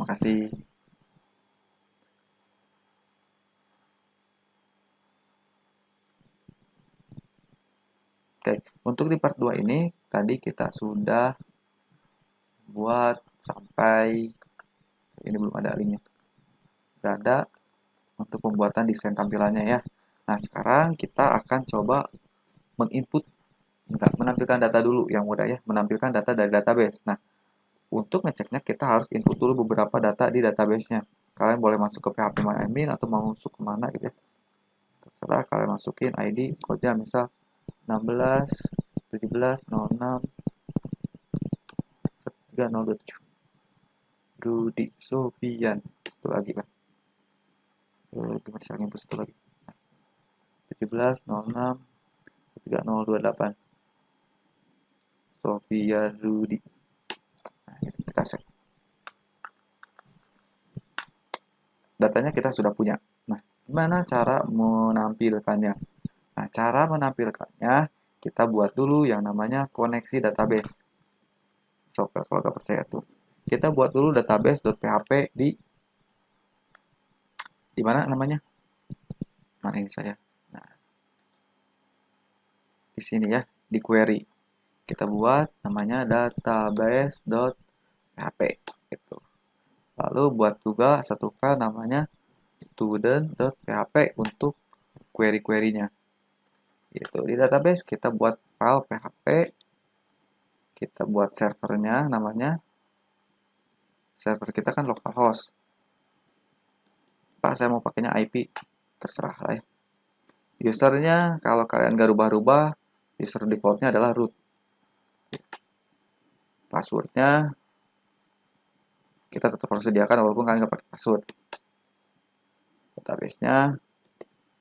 Makasih. Oke, untuk di part 2 ini tadi kita sudah buat sampai ini belum ada linknya. Sudah ada untuk pembuatan desain tampilannya ya. Nah, sekarang kita akan coba menginput menampilkan data dulu yang mudah ya, menampilkan data dari database. Nah, untuk ngeceknya kita harus input dulu beberapa data di database-nya. Kalian boleh masuk ke phpMyAdmin atau mau masuk kemana gitu ya. Terserah kalian masukin ID, kodenya misal 16 17 06 3027. Rudi Sofian. Itu lagi kan. Gimana caranya input itu lagi? 17 06 3028. Sofia Rudi. Nah, kita set. Datanya kita sudah punya. Nah, gimana cara menampilkannya? Nah, cara menampilkannya kita buat dulu yang namanya koneksi database. Coba kalau nggak percaya tuh. Kita buat dulu database.php di mana namanya? Mana ini saya? Nah, di sini ya, di query. Kita buat namanya database.php gitu. Lalu buat juga satu file namanya student.php untuk query-querynya. Gitu. Di database kita buat file PHP, kita buat servernya namanya. Server kita kan localhost. Pak, saya mau pakainya IP, terserah lah ya. Usernya kalau kalian gak rubah-rubah, user defaultnya adalah root. Passwordnya kita tetap harus sediakan walaupun kalian gak pakai password. Database-nya,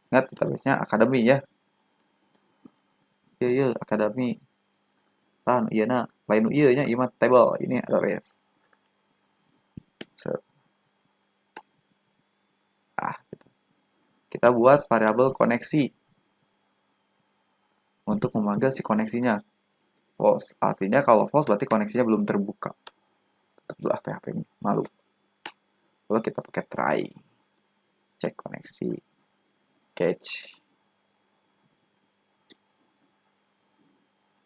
ingat database-nya academy ya. Iya, academy. Tahan, iya nah, lain iya nya, iya table, ini database. Gitu. Kita buat variabel koneksi untuk memanggil si koneksinya. False. Artinya kalau false berarti koneksinya belum terbuka. Itulah PHP ini. Malu. Lalu kita pakai try. Cek koneksi. Catch.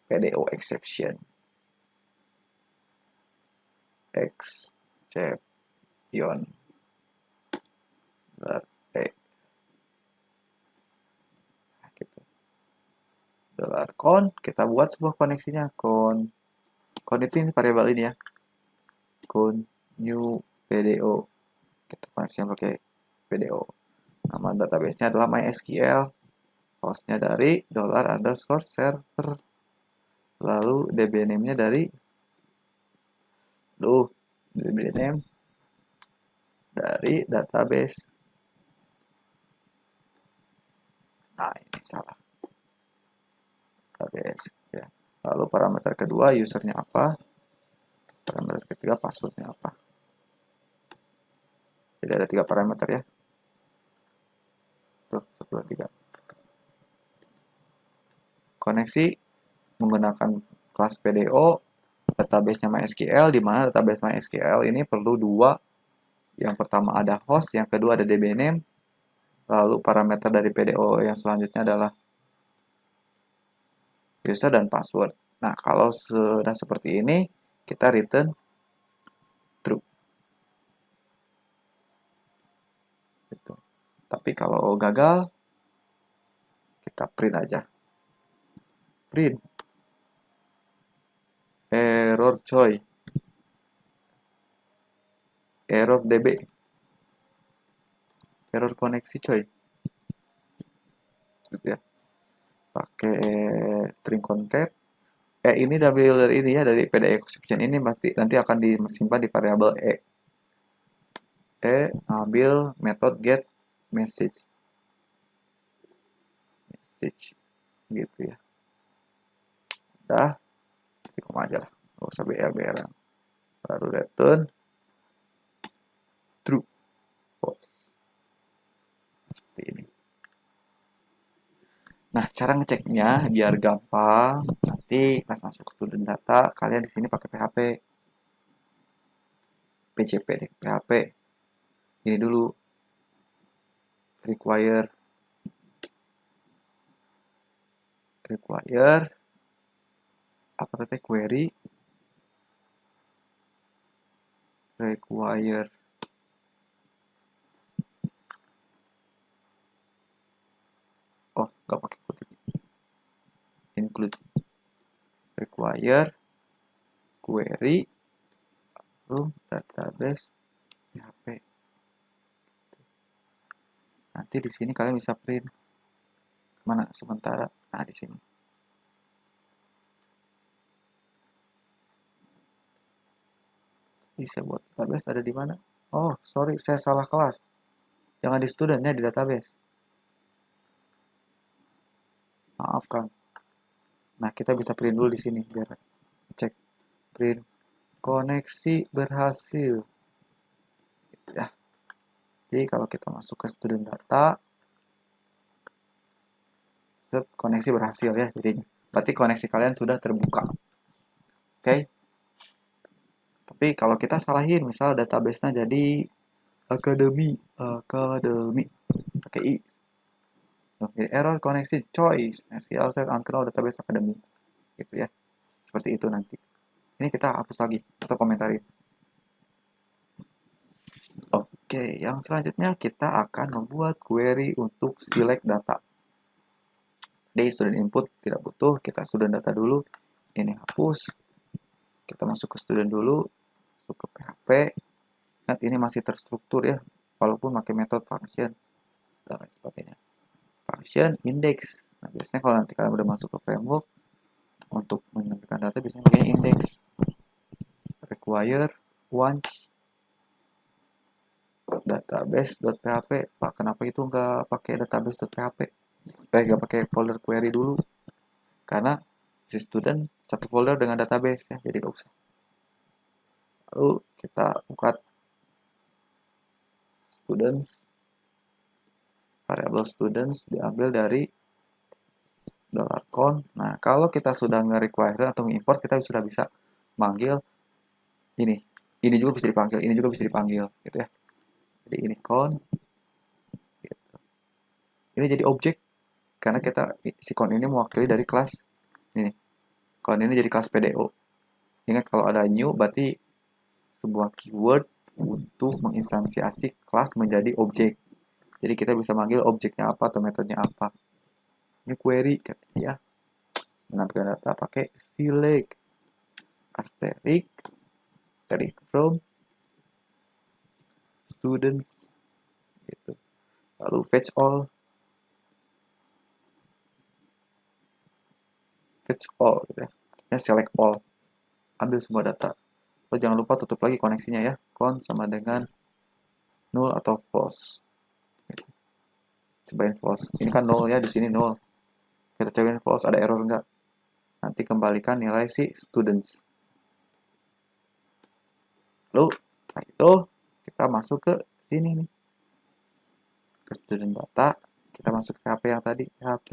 PDO exception. Exception. $con, kita buat sebuah koneksinya. Con itu ini variabel ini ya. Con new PDO. Kita koneksinya pakai PDO. Nama database-nya adalah MySQL. Hostnya dari $_server. Lalu DB name-nya dari DB name dari database. Nah, ini salah. Database ya. Lalu parameter kedua usernya apa? Parameter ketiga passwordnya apa? Jadi ada 3 parameter ya. Tuh, 1, 2, 3. Koneksi menggunakan kelas PDO, database-nya MySQL, di mana database MySQL ini perlu 2. Yang pertama ada host, yang kedua ada DB name. Lalu parameter dari PDO yang selanjutnya adalah user dan password. Nah, kalau sudah seperti ini, kita return true. Gitu. Tapi kalau gagal, kita print aja. Print. Error coy. Error DB. Error koneksi coy. Gitu ya. Pakai string concat. Ini dari ini ya, dari PDE exception ini pasti nanti akan disimpan di variabel E. Ambil metode get message. Gitu ya. Udah, cukup aja lah, nggak usah BR baru return true, false, seperti ini. Nah, cara ngeceknya biar gampang, nanti pas masuk ke student data kalian di sini pakai PHP PCP deh, PHP. Ini dulu require apa tadi query require nggak pakai kutip, include require query room database PHP. Nanti di sini kalian bisa print mana sementara. Nah, di sini bisa buat database ada di mana? Oh, sorry, saya salah kelas. Jangan di studentnya, di database. Maafkan. Nah, kita bisa print dulu di sini biar cek print koneksi berhasil. Ya. Jadi kalau kita masuk ke student data, koneksi berhasil ya jadinya. Berarti koneksi kalian sudah terbuka. Oke. Tapi kalau kita salahin, misal database-nya jadi academy pakai i. Jadi error koneksi choice SQL set unknown database academy gitu ya. Seperti itu nanti. Ini kita hapus lagi atau komentarin. Oke, yang selanjutnya kita akan membuat query untuk select data. Di student input tidak butuh, kita student data dulu. Ini hapus. Kita masuk ke student dulu, masuk ke PHP. Ingat ini masih terstruktur ya, walaupun pakai metode function dan lain sebagainya. Function index. Nah, biasanya kalau nanti kalian udah masuk ke framework untuk menampilkan data biasanya pakai index. Require once database.php. Pak, kenapa itu nggak pakai database.php? Nggak pakai folder query dulu? Karena si student satu folder dengan database ya, jadi nggak usah. Lalu kita buka students, variable students diambil dari $count. Nah, kalau kita sudah nge-require atau nge-import, kita sudah bisa manggil ini. Ini juga bisa dipanggil, ini juga bisa dipanggil, gitu ya. Jadi ini count. Gitu. Ini jadi objek karena kita si count ini mewakili dari kelas ini. Count ini jadi kelas PDO. Ingat kalau ada new berarti sebuah keyword untuk menginstansiasi kelas menjadi objek. Jadi kita bisa manggil objeknya apa atau metodenya apa. Ini query ya. Mengambil data pakai select asterisk from students gitu. Lalu fetch all gitu ya. Artinya select all. Ambil semua data. Lalu jangan lupa tutup lagi koneksinya ya. Count sama dengan null atau false. Gitu. Cobain false. Ini kan null ya, di sini null. Kita cobain false, ada error enggak? Nanti kembalikan nilai si students. Lalu setelah itu kita masuk ke sini nih. Ke student data, kita masuk ke PHP yang tadi, PHP.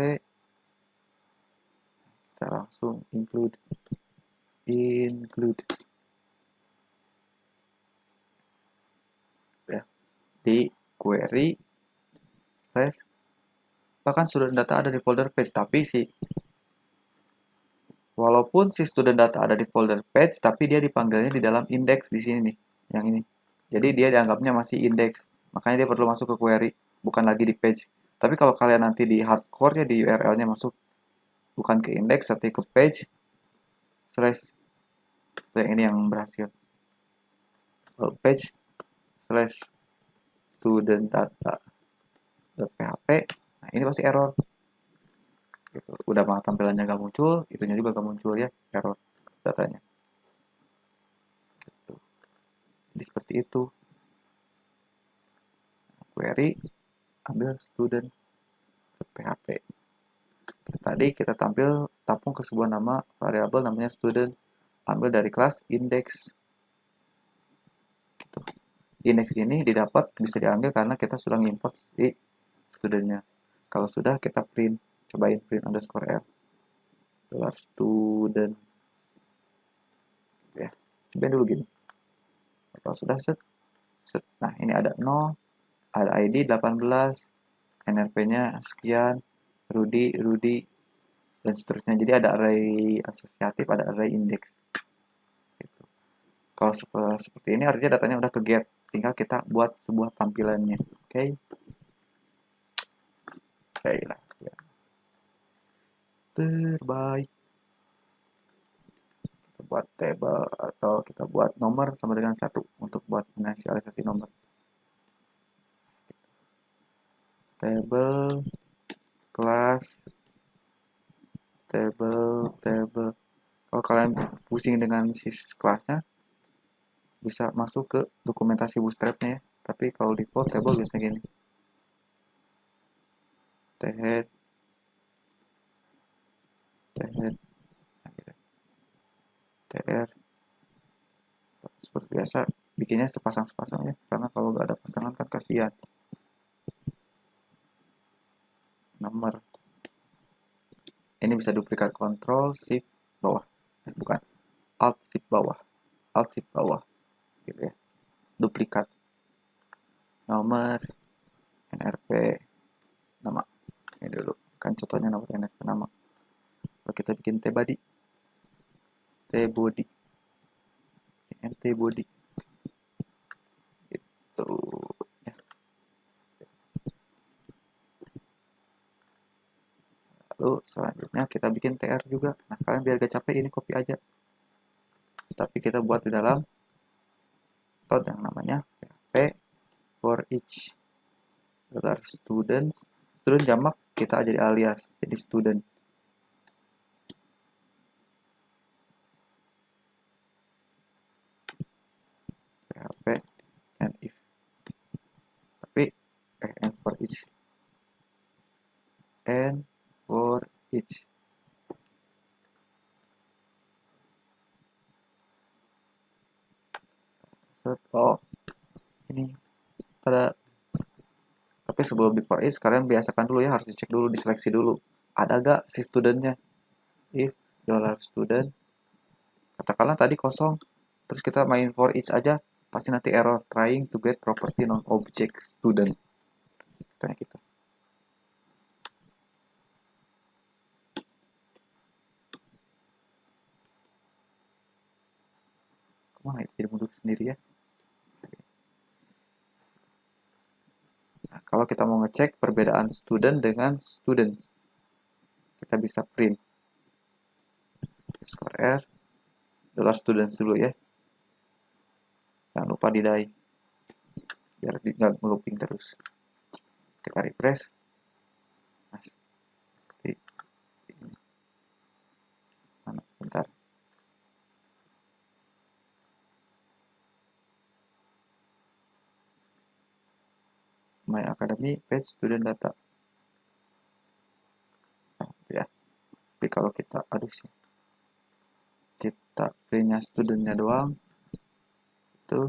Kita langsung include ya, di query slash bahkan student data ada di folder page, tapi walaupun si student data ada di folder page, tapi dia dipanggilnya di dalam index di sini nih, yang ini. Jadi dia dianggapnya masih index, makanya dia perlu masuk ke query, bukan lagi di page. Tapi kalau kalian nanti di hardcore ya di URL-nya masuk bukan ke index tapi ke page slash yang ini yang berhasil. Page slash student data.php. Nah, ini pasti error. Gitu. Udah mah tampilannya gak muncul, itunya juga gak muncul ya, error datanya. Gitu. Jadi seperti itu. Query, ambil student.php. Tadi kita tampung ke sebuah nama variabel namanya student, ambil dari kelas index. Gitu. Index ini didapat bisa diambil karena kita sudah ngimport di studentnya. Kalau sudah kita print, cobain print underscore r $student ya, cobain dulu gini. Kalau sudah set, set. Nah, ini ada 0, ada ID 18, NRP-nya sekian, Rudi, dan seterusnya. Jadi ada array asosiatif, ada array index. Gitu. Kalau seperti ini artinya datanya udah ke get, tinggal kita buat sebuah tampilannya. Oke. Baiklah. Ya. Terbaik. Kita buat table atau kita buat nomor sama dengan 1 untuk buat inisialisasi nomor. Table class table. Kalau kalian pusing dengan kelasnya, bisa masuk ke dokumentasi bootstrapnya ya. Tapi kalau default table biasanya gini, thead tr. Seperti biasa bikinnya sepasang-sepasang ya, karena kalau nggak ada pasangan kan kasihan. Nomor ini bisa duplikat Ctrl Shift bawah, bukan Alt Shift bawah gitu ya, duplikat nomor NRP nama. Ini dulu kan contohnya nomor NRP nama. Kalau kita bikin t-body itu ya. Lalu selanjutnya kita bikin tr juga. Nah, kalian biar gak capek ini copy aja, tapi kita buat di dalam method yang namanya php for each student jamak kita jadi alias, jadi student. php and if, tapi and for each oh ini ada. Tapi sebelum before is, kalian biasakan dulu ya, harus dicek dulu, diseleksi dulu ada gak si studentnya. If $student, katakanlah tadi kosong, terus kita main for each aja, pasti nanti error trying to get property non object student kayak gitu. Kemana itu jadi mundur sendiri ya. Nah, kalau kita mau ngecek perbedaan student dengan students, kita bisa print square r $students dulu ya, jangan lupa di die biar nggak ngelooping terus. Kita refresh. Nah, seperti ini. Mana, bentar. My Academy page student data. Nah, gitu ya. Tapi kalau kita sih, kita printnya studentnya doang, itu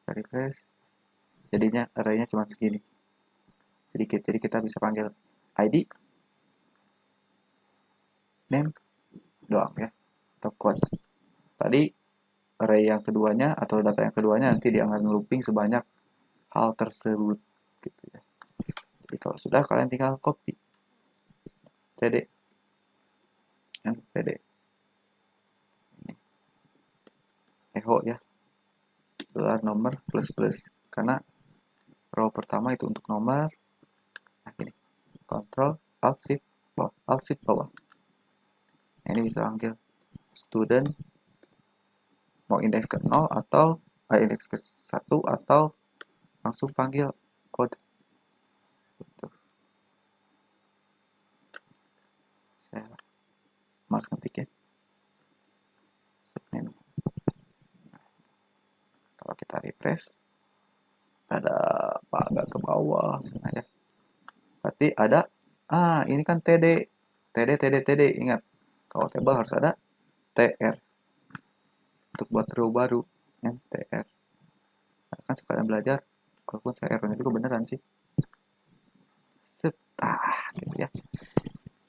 refresh, jadinya arraynya cuma segini sedikit. Jadi kita bisa panggil ID, name doang ya, atau quote. Tadi array yang keduanya atau data yang keduanya nanti dia akan looping sebanyak hal tersebut gitu ya. Jadi kalau sudah, kalian tinggal copy td npd echo ya, gelar nomor plus karena row pertama itu untuk nomor. Nah, gini, Ctrl Alt Shift bawah. Nah, ini bisa panggil student mau indeks ke 0 atau indeks ke 1 atau langsung panggil kode. Saya males ngetik ya. Nah, kalau kita refresh, ada apa agak ke bawah nah ya. Berarti ada ini kan td, ingat kalau table harus ada tr untuk buat row baru tr. Nah, kan sekalian belajar, walaupun saya errornya juga beneran sih. Gitu ya,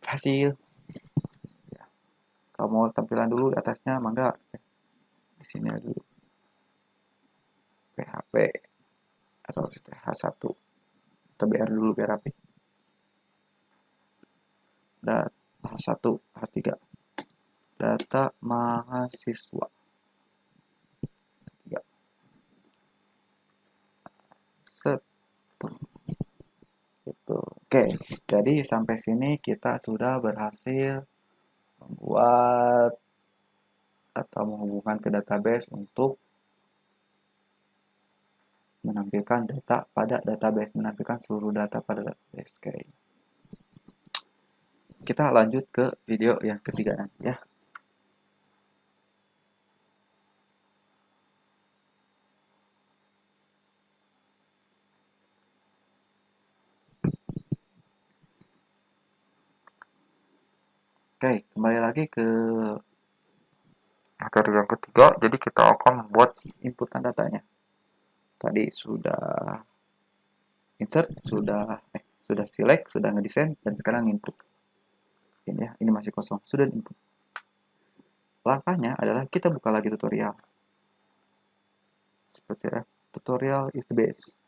berhasil ya. Kalau mau tampilan dulu di atasnya, mangga di sini dulu. atau H1 atau BR dulu biar rapi. Dan H1, H3 data mahasiswa. Set. Gitu. Oke, jadi sampai sini kita sudah berhasil membuat atau menghubungkan ke database untuk menampilkan data pada database, menampilkan seluruh data pada database. Oke. Kita lanjut ke video yang ketiga nanti ya. Oke, kembali lagi ke materi yang ketiga. Jadi kita akan membuat inputan datanya. Tadi sudah insert, sudah select, sudah ngedesain, dan sekarang input. Ini ya, ini masih kosong, sudah input. Langkahnya adalah kita buka lagi tutorial. Seperti ya, tutorial is the best.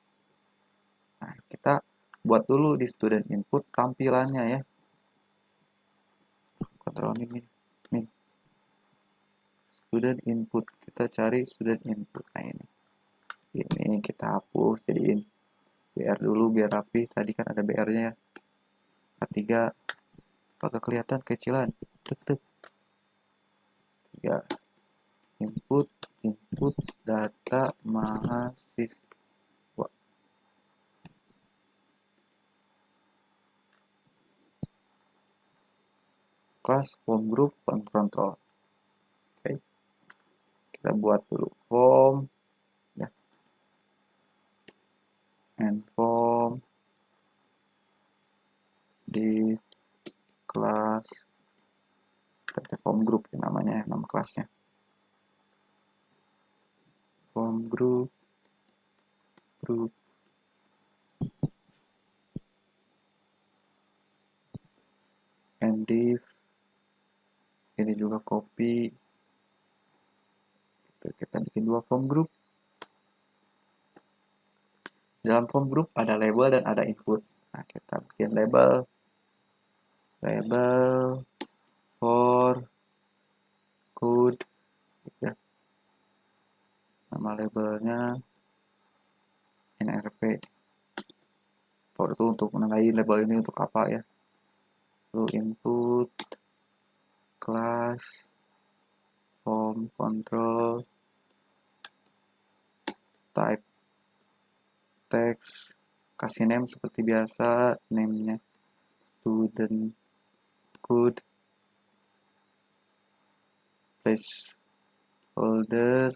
Nah, kita buat dulu di student input tampilannya ya. Control ini. Student input, kita cari student input. Nah ini kita hapus, jadiin BR dulu biar rapi. Tadi kan ada BR-nya ya. K3 apakah kelihatan kecilan? Tetep 3 input data mahasiswa. Class form group form control. Oke. Kita buat dulu form ya. And form di kelas form group ya, namanya nama kelasnya. Form group and div, ini juga copy. Kita bikin 2 form group. Dalam form group ada label dan ada input. Nah, kita bikin label for code ya. Nama labelnya NRP. For itu untuk menandai label ini untuk apa ya. Lalu input class form control type text, kasih name seperti biasa, name-nya student code, placeholder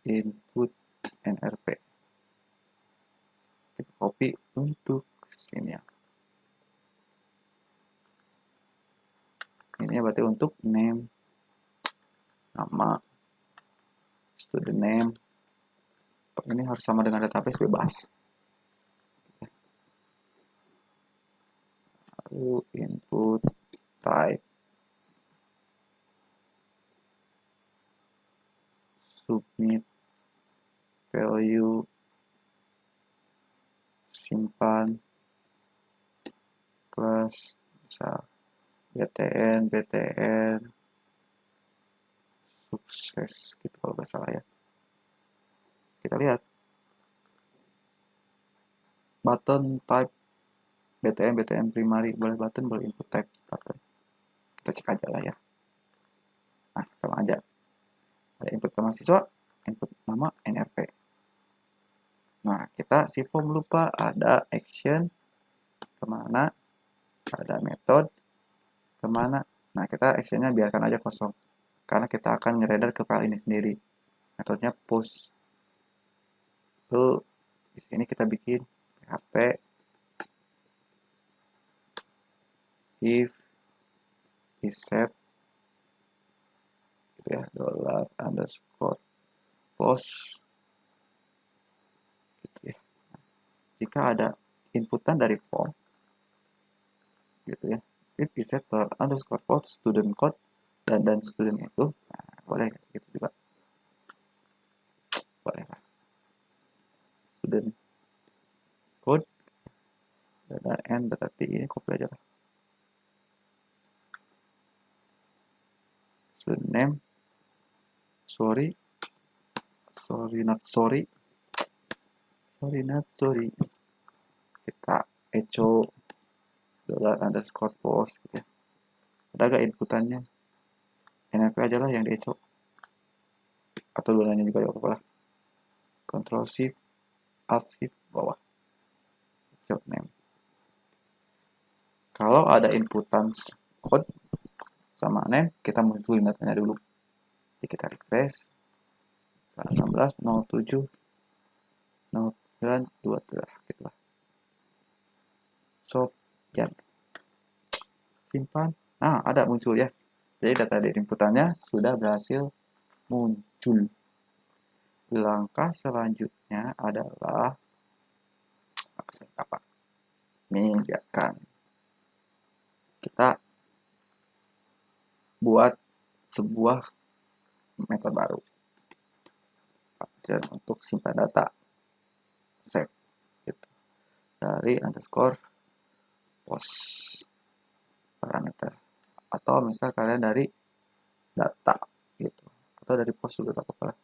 input NRP. Kita copy untuk sini ya. Ini berarti untuk name, nama, student name. Ini harus sama dengan database, bebas. Lalu input type submit value, simpan kelas, misal BTN sukses gitu kalau nggak salah ya. Kita lihat button type BTN primary, boleh button, boleh input type button. Kita cek aja lah ya. Nah, sama aja. Ada input ke mahasiswa, input nama, NRP. Nah, kita si form lupa ada action kemana, ada method kemana. Nah, kita actionnya biarkan aja kosong karena kita akan ngereader ke file ini sendiri. Metodenya post. Lalu di sini kita bikin php if isset gitu ya, $_post gitu ya. Jika ada inputan dari form gitu ya, if isset $_post student code dan student itu, nah, boleh gitu juga, boleh lah. N berarti ini copy aja lah. Student name, sorry not sorry, kita echo $_post gitu ya. Ada gak inputannya? NP aja lah yang di echo, atau dua-duanya juga ya apa lah. Ctrl Shift Alt Shift bawah, job name. Kalau ada inputan code sama name, kita munculin datanya dulu. Jadi kita refresh 16 07 09 23 gitu lah. Shop yan. Simpan. Nah, ada muncul ya. Jadi data dari inputannya sudah berhasil muncul. Langkah selanjutnya adalah apa? Menginjakan. Kita buat sebuah metode baru. Function untuk simpan data. Save gitu. Dari underscore post parameter. Atau misal kalian dari data gitu. Atau dari post juga gak apa-apa lah.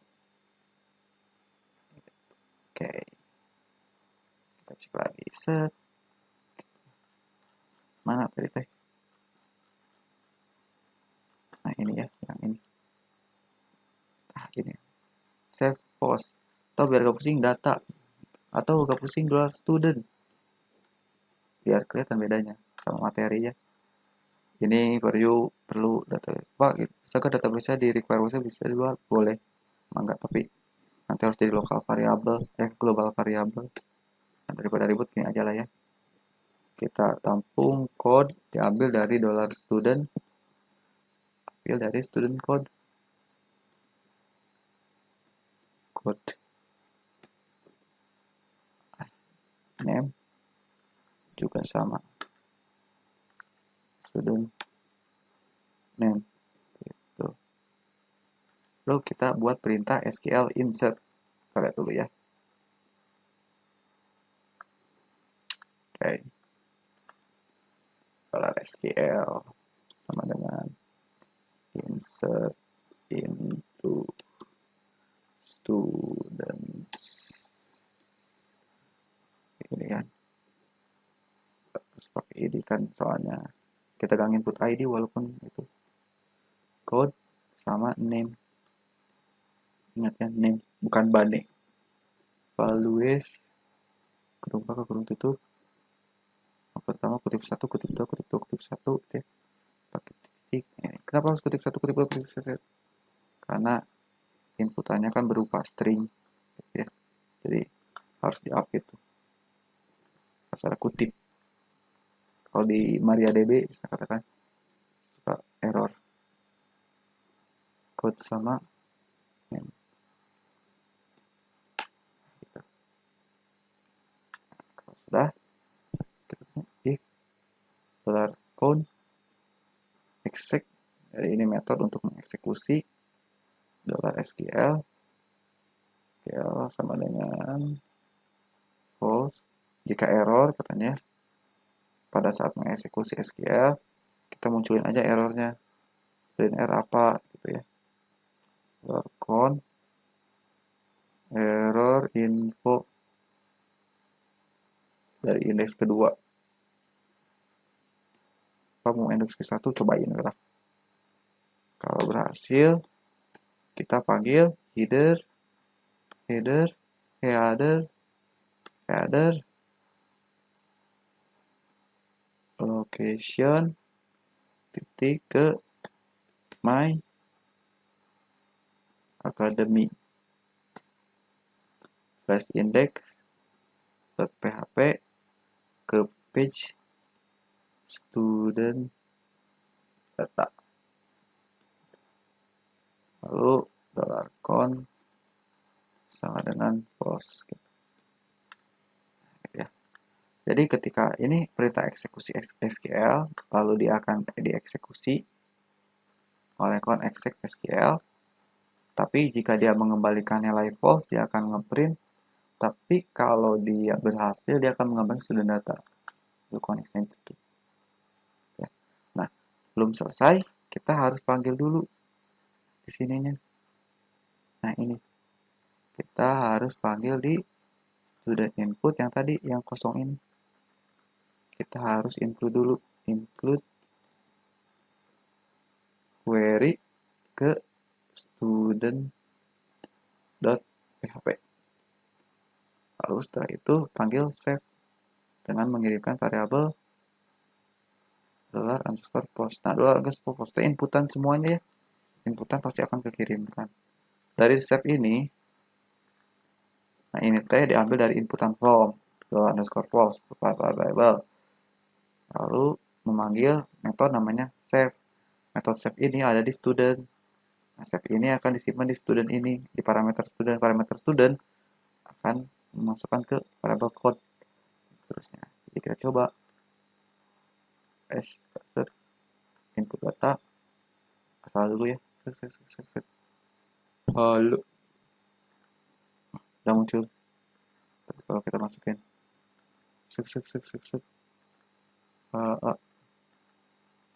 Oke. Kita cek lagi. Set. Mana tadi teh? Nah ini ya, yang ini. Nah ini. Save post. Atau biar gak pusing data. Atau gak pusing $student. Biar kelihatan bedanya sama materi ya. Ini for you perlu data. Pak, misalkan database-nya di require bisa dibuat, boleh. Enggak, tapi nanti harus jadi lokal variabel, global variabel. Nah, daripada ribut ini aja lah ya. Kita tampung code diambil dari $student, ambil dari student code name juga sama, student name gitu. Lalu kita buat perintah SQL insert. Kita lihat dulu ya. Oke. $SQL sama dengan insert into students. Ini kan. Terus pakai ID kan soalnya kita gak input ID walaupun itu code sama name. Ingat ya, name bukan bane. Values kurung buka kurung tutup. Pertama kutip 1, kutip 2, kutip 2, kutip 1 gitu ya. Pakai titik. Kenapa harus kutip 1, kutip 2, kutip 1? Karena inputannya kan berupa string gitu ya. Jadi harus di-up gitu. Harus ada kutip. Kalau di MariaDB bisa katakan suka error. Code sama name. Gitu. Kalau sudah if $count exec, jadi ini metode untuk mengeksekusi $SQL sama dengan false. Jika error katanya pada saat mengeksekusi SQL kita munculin aja errornya, dan error apa gitu ya, count error info dari indeks kedua. Kamu indeks ke 1 cobain lah. Kalau berhasil kita panggil header location titik ke my academy /index.php ke page student data, lalu $count sama dengan post gitu. Ya. Jadi ketika ini perintah eksekusi SQL, lalu dia akan dieksekusi oleh count exec SQL. Tapi jika dia mengembalikan nilai false, dia akan ngeprint. Tapi kalau dia berhasil, dia akan mengembalikan student data. koneksinya ditutup ya. Nah, belum selesai, kita harus panggil dulu di sininya. Nah, ini kita harus panggil di student input yang tadi yang kosong ini. Kita harus include dulu, include query ke student.php. Lalu setelah itu panggil save dengan mengirimkan variabel $_post. Nah, $_post itu inputan semuanya ya. Inputan pasti akan kekirimkan. Dari save ini, nah ini teh diambil dari inputan form $_false variable. Lalu memanggil metode namanya save. Metode save ini ada di student. Nah, save ini akan disimpan di student ini, di parameter student. Parameter student akan memasukkan ke variabel code seterusnya. Jadi kita coba insert input data asal dulu ya. Halo, udah muncul. Tapi kalau kita masukin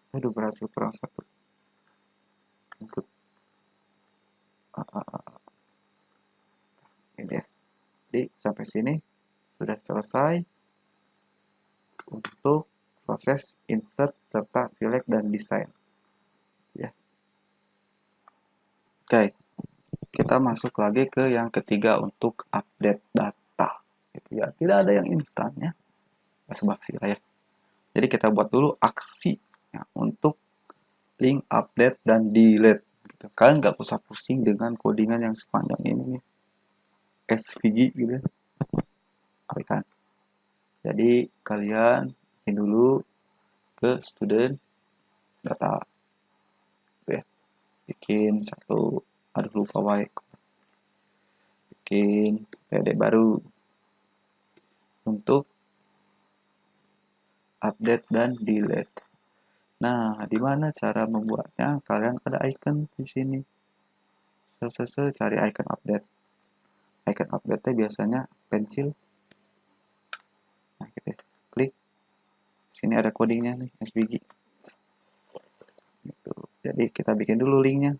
aduh, berhasil kurang satu input ini ya. Jadi sampai sini sudah selesai untuk proses insert serta select dan design ya. Oke, kita masuk lagi ke yang ketiga untuk update data gitu ya. Tidak ada yang instan ya, basa-basi lah ya. Jadi kita buat dulu aksi ya, untuk link update dan delete gitu. Kalian nggak usah pusing dengan codingan yang sepanjang ini nih, SVG gitu ya. Kan? Jadi kalian bikin dulu ke student data gitu ya. Bikin satu, aduh lupa baik, bikin PD baru untuk update dan delete. Nah, di mana cara membuatnya? Kalian ada icon di sini. Cari icon update. Icon update biasanya pensil. Nah, gitu ya. Klik. Sini ada codingnya nih, SVG. Gitu. Jadi kita bikin dulu linknya.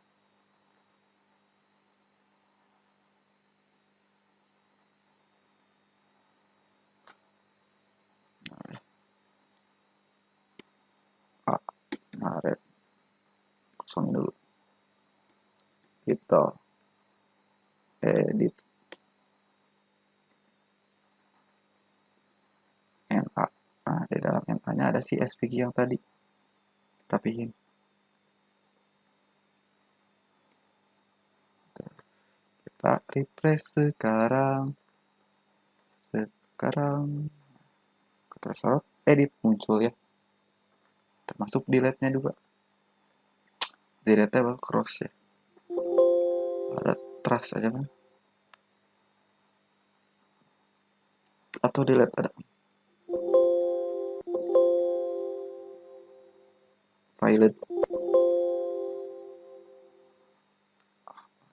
Maret. Kosongin dulu. Gitu. Edit. NA. Nah, di dalam NA-nya ada si SVG yang tadi. Rapihin. Kita refresh sekarang. Kita sorot, edit muncul ya. Termasuk delete-nya juga. Delete-nya baru cross ya. Ada trash aja kan. Atau delete ada. Violet.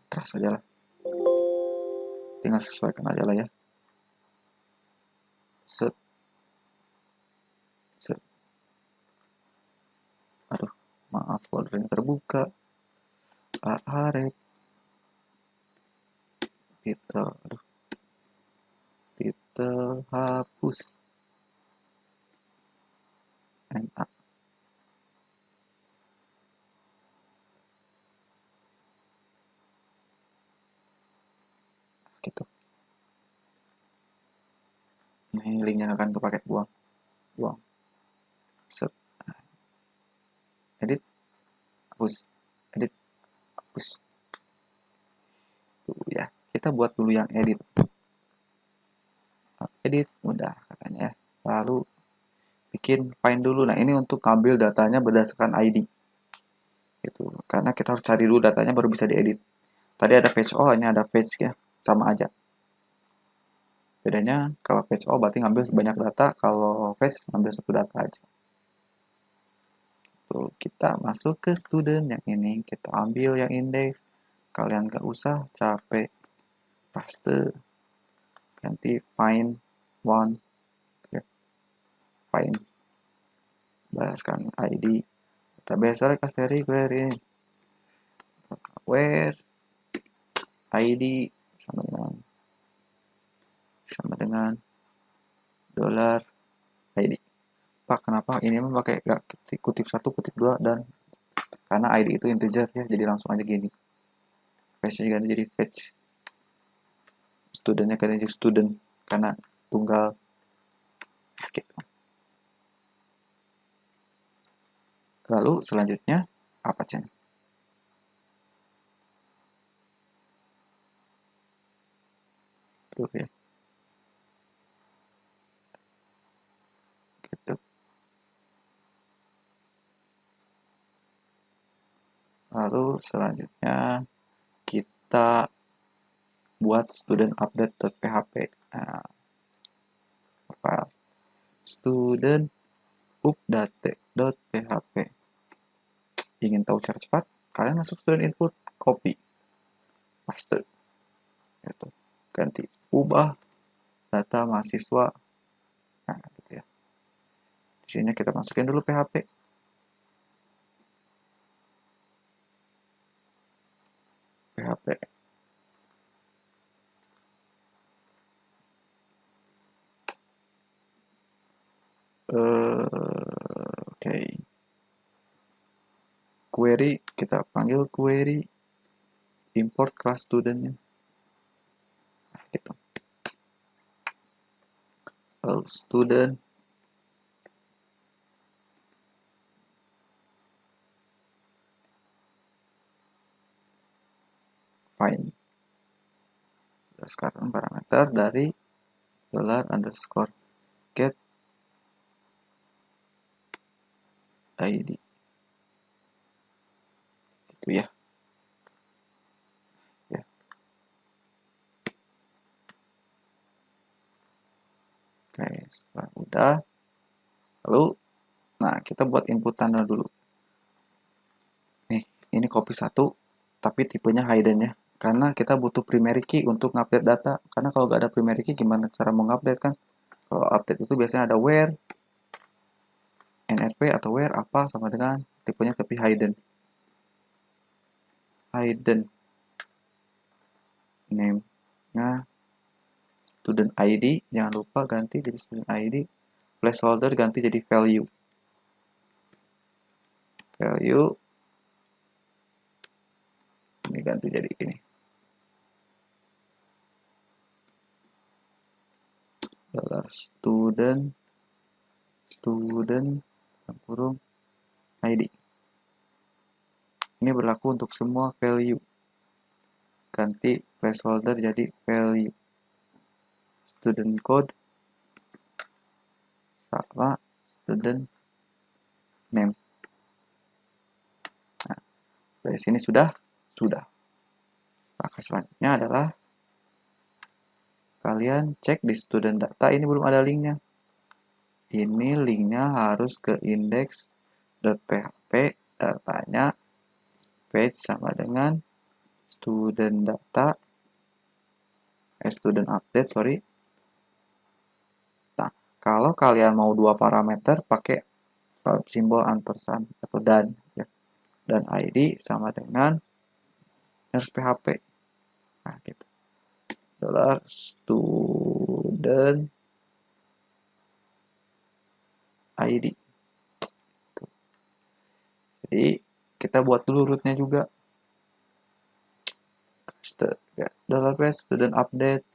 Trash aja lah. Tinggal sesuaikan aja lah ya. Set. Aduh, maaf foldernya terbuka. Arep. Titel. Aduh. Titel hapus. NA. Gitu. Ini linknya akan kepake buang. Set. Edit. Hapus. Edit. Hapus. Tuh ya. Kita buat dulu yang edit. Edit mudah katanya. Lalu bikin find dulu. Nah, ini untuk ambil datanya berdasarkan ID. Gitu. Karena kita harus cari dulu datanya baru bisa diedit. Tadi ada fetch all, ini ada fetch ya. Sama aja. Bedanya kalau fetch all berarti ngambil banyak data, kalau fetch ngambil satu data aja. Tuh, kita masuk ke student yang ini, kita ambil yang index. Kalian gak usah capek. Paste. Ganti find one. Find berdasarkan ID database select as dari query where ID sama dengan dollar ID. Pak, kenapa ini memakai gak kutip 1, kutip 2 dan karena ID itu integer ya, jadi langsung aja gini. Fetch-nya ganti jadi fetch. Studentnya ganti jadi student karena tunggal gitu. Lalu selanjutnya apa Cen? Tuh ya. Gitu. Lalu selanjutnya kita buat student update.php. Nah, file student update.php. Ingin tahu cara cepat? Kalian masuk student input, copy, paste, gitu. Ganti, ubah data mahasiswa. Nah, gitu ya. Di sini kita masukin dulu PHP. PHP. Oke. Query, kita panggil query import class studentnya. Nah, gitu. Lalu student find. Sekarang parameter dari $_get ID. Gitu ya. Oke, setelah udah, lalu, nah kita buat input tanda dulu. Nih, ini copy 1, tapi tipenya hidden ya. Karena kita butuh primary key untuk ngupdate data. Karena kalau nggak ada primary key, gimana cara mau ngupdate kan? Kalau update itu biasanya ada where, nrp atau where apa sama dengan tipenya tapi hidden. Hidden name-nya student ID, jangan lupa ganti jadi student ID, placeholder ganti jadi value. Value ini ganti jadi ini. Student kurung ID. Ini berlaku untuk semua value. Ganti placeholder jadi value. Student code sama student name. Nah, dari sini sudah. Maka selanjutnya adalah kalian cek di student data, ini belum ada linknya. Ini linknya harus ke index.php, datanya page sama dengan student data, student update, sorry. Nah, kalau kalian mau 2 parameter, pakai simbol ampersand atau dan, ya. Dan ID sama dengan php. Nah, gitu. $student ID. Jadi kita buat dulu rootnya juga. $base student update.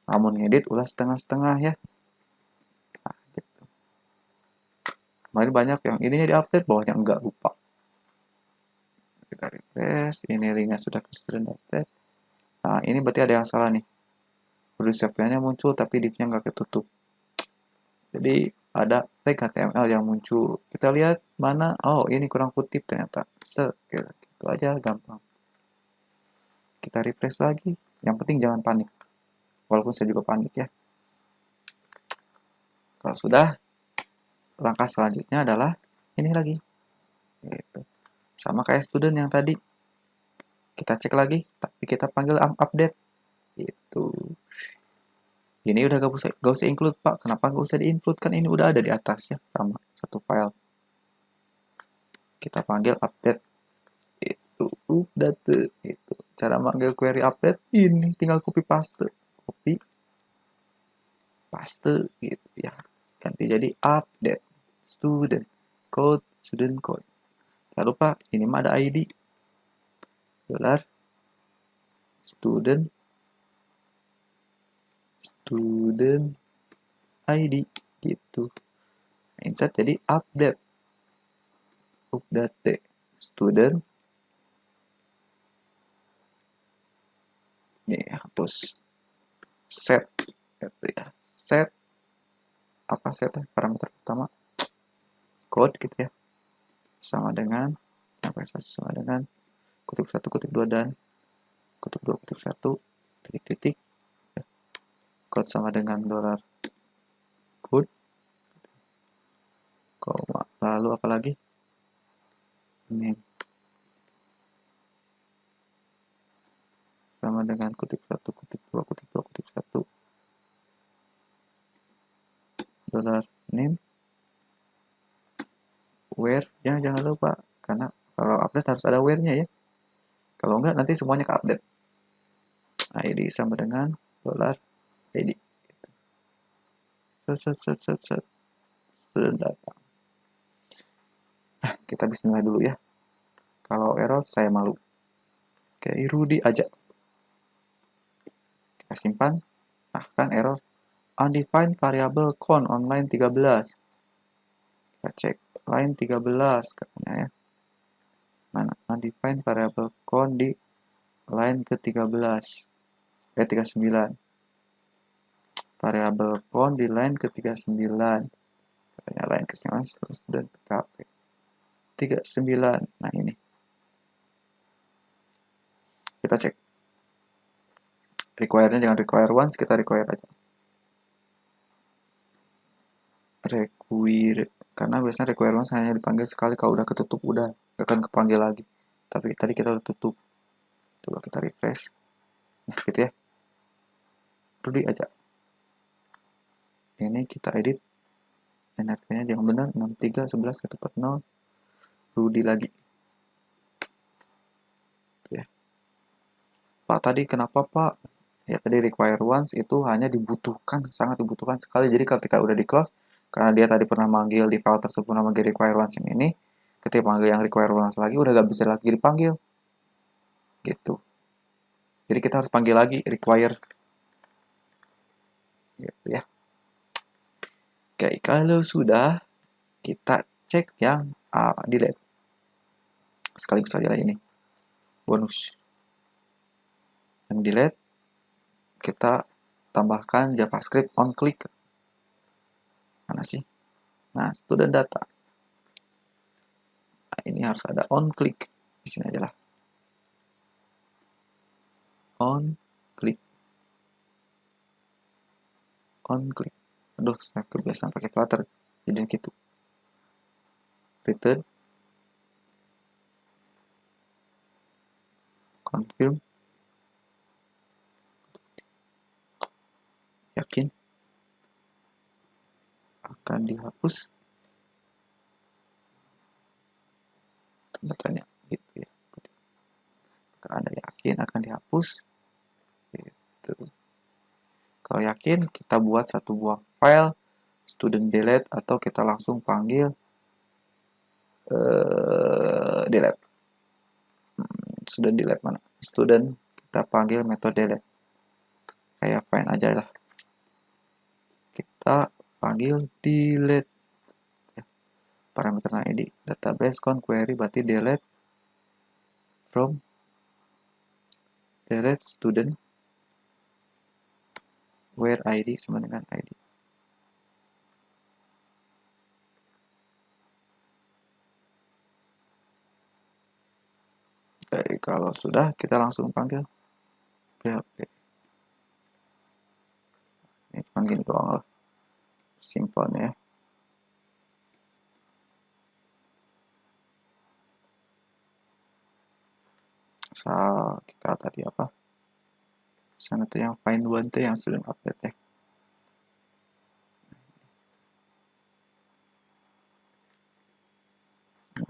Namun ngedit ulah setengah-setengah ya. Nah, gitu. Kemarin banyak yang ininya di update, bawahnya enggak, lupa. Kita refresh, ini linknya sudah ke student update. Nah, ini berarti ada yang salah nih. Producer-nya muncul tapi div-nya nggak ketutup. Jadi ada tag HTML yang muncul. Kita lihat mana, oh ini kurang kutip ternyata. Gitu aja, gampang. Kita refresh lagi. Yang penting jangan panik. Walaupun saya juga panik ya. Kalau sudah, langkah selanjutnya adalah ini lagi. Gitu. Sama kayak student yang tadi. Kita cek lagi, tapi kita panggil update. Gitu. Ini udah gak usah include Pak. Kenapa gak usah di-include? Kan ini udah ada di atas ya, sama satu file. kita panggil update. Itu update. Itu cara manggil query update ini, tinggal copy paste gitu ya, ganti jadi update student code. Jangan lupa ini mah ada ID dolar student ID gitu. Insert jadi update student. Nih hapus set gitu ya, set apa setnya, parameter pertama code gitu ya, sama dengan sama dengan kutip 1 kutip 2 dan kutip 2 kutip 1 titik code sama dengan dolar code koma, lalu apa lagi, name sama dengan kutip 1 kutip 2 kutip 2 kutip 1 dolar name where ya, jangan lupa, karena kalau update harus ada where-nya ya, kalau enggak nanti semuanya ke update. ID sama dengan dolar ID gitu. Student data. Nah, kita bismillah dulu ya, kalau error saya malu, kayak Rudy aja. Kita simpan. Nah, kan error undefined variable count on line 13. Kita cek line 13 katanya ya. Mana undefined variable count di line ke-13. 39. Variable count di line ke-39. Katanya line ke-9 dan PKP. 39. Nah, ini. Kita cek. Require-nya jangan require once, kita require aja. Require, karena biasanya require once hanya dipanggil sekali, kalau udah ketutup udah gak akan kepanggil lagi. Tapi tadi kita udah tutup. Coba kita refresh. Nah, gitu ya. Rudy aja. Ini kita edit. NRT-nya yang benar 6311 Rudy lagi. Ya. Pak, tadi kenapa Pak? Ya tadi require once itu hanya dibutuhkan, sangat dibutuhkan sekali. Jadi ketika udah di close, karena dia tadi pernah manggil di file tersebut pernah manggil require once ini, ketika panggil yang require once lagi udah gak bisa lagi dipanggil. Gitu. Jadi kita harus panggil lagi require. Gitu ya. Oke, kalau sudah kita cek yang delete. Sekaligus saja ini. Bonus. Yang delete kita tambahkan JavaScript on click. Mana sih? Nah, student data. Nah, ini harus ada on click. Di sini aja lah. On click. Aduh, saya kebiasaan pakai Flutter. Jadi gitu. Return. Confirm. Yakin. Akan dihapus. Tanda tanya. Gitu ya. Kalau Anda yakin akan dihapus. Gitu. Kalau yakin, kita buat satu buah file student delete atau kita langsung panggil delete. Student delete mana? Student kita panggil metode delete. Kayak find aja lah. Kita panggil delete. Parameter ID database count query berarti delete from delete student where ID sama dengan ID. Oke, kalau sudah kita langsung panggil PHP. Ini cuma gini doang lah, simpelnya. Kita tadi apa? Sana tuh yang find one tuh yang student update ya.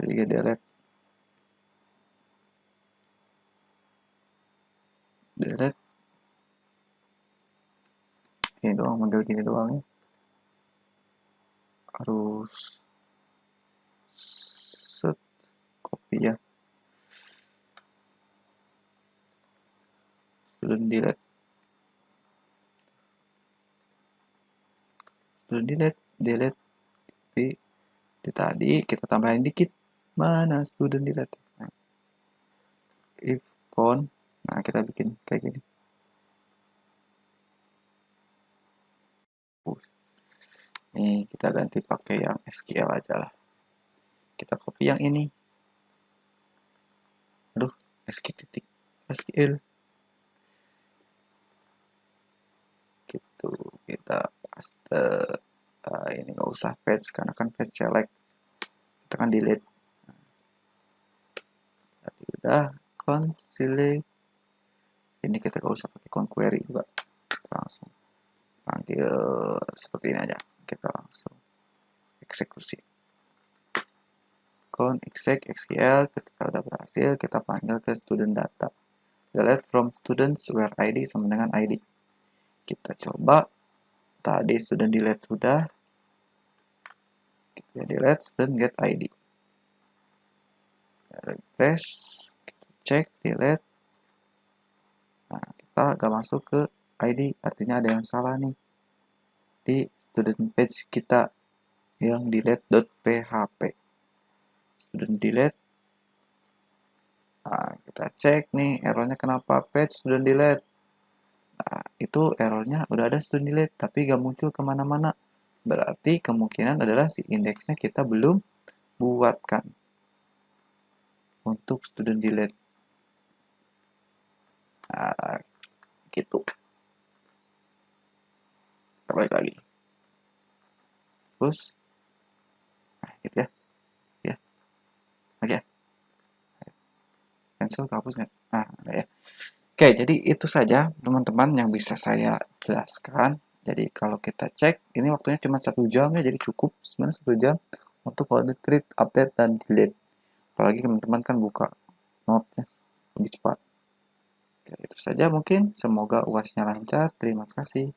Jadi delete. Delete. Ini doang, model gini doang ya. Harus set copy ya. Student delete. Student delete. Delete. Di tadi kita tambahin dikit. Mana student delete? Nah, if count. Nah, kita bikin kayak gini. Nih, kita ganti pakai yang SQL aja lah. Kita copy yang ini. Aduh, SQL. Gitu, kita paste. Ini nggak usah patch, karena kan patch select. Kita kan delete. Tadi udah, count select. Ini kita nggak usah pakai count query juga. Kita langsung panggil seperti ini aja. Kita langsung eksekusi. Count exec SQL. Ketika udah berhasil, kita panggil ke student data. Delete from students where ID sama dengan ID. Kita coba. Tadi student delete sudah. Kita delete student get ID. Kita refresh. Kita cek delete. Nah, kita gak masuk ke ID. Artinya ada yang salah nih. Di student page kita yang delete.php. Student delete. Nah, kita cek nih errornya kenapa page student delete. Nah, itu errornya udah ada student delete tapi gak muncul kemana-mana. Berarti kemungkinan adalah si indeksnya kita belum buatkan untuk student delete. Nah, gitu. Kita balik lagi. Terus, nah gitu ya. Ya, lagi ya. Cancel, hapus nggak? Nah, ada ya. Oke, jadi itu saja teman-teman yang bisa saya jelaskan. Jadi kalau kita cek, ini waktunya cuma 1 jam ya, jadi cukup sebenarnya 1 jam untuk audit, create, update, dan delete. Apalagi teman-teman kan buka note-nya lebih cepat. Oke, itu saja mungkin. Semoga UASnya lancar. Terima kasih.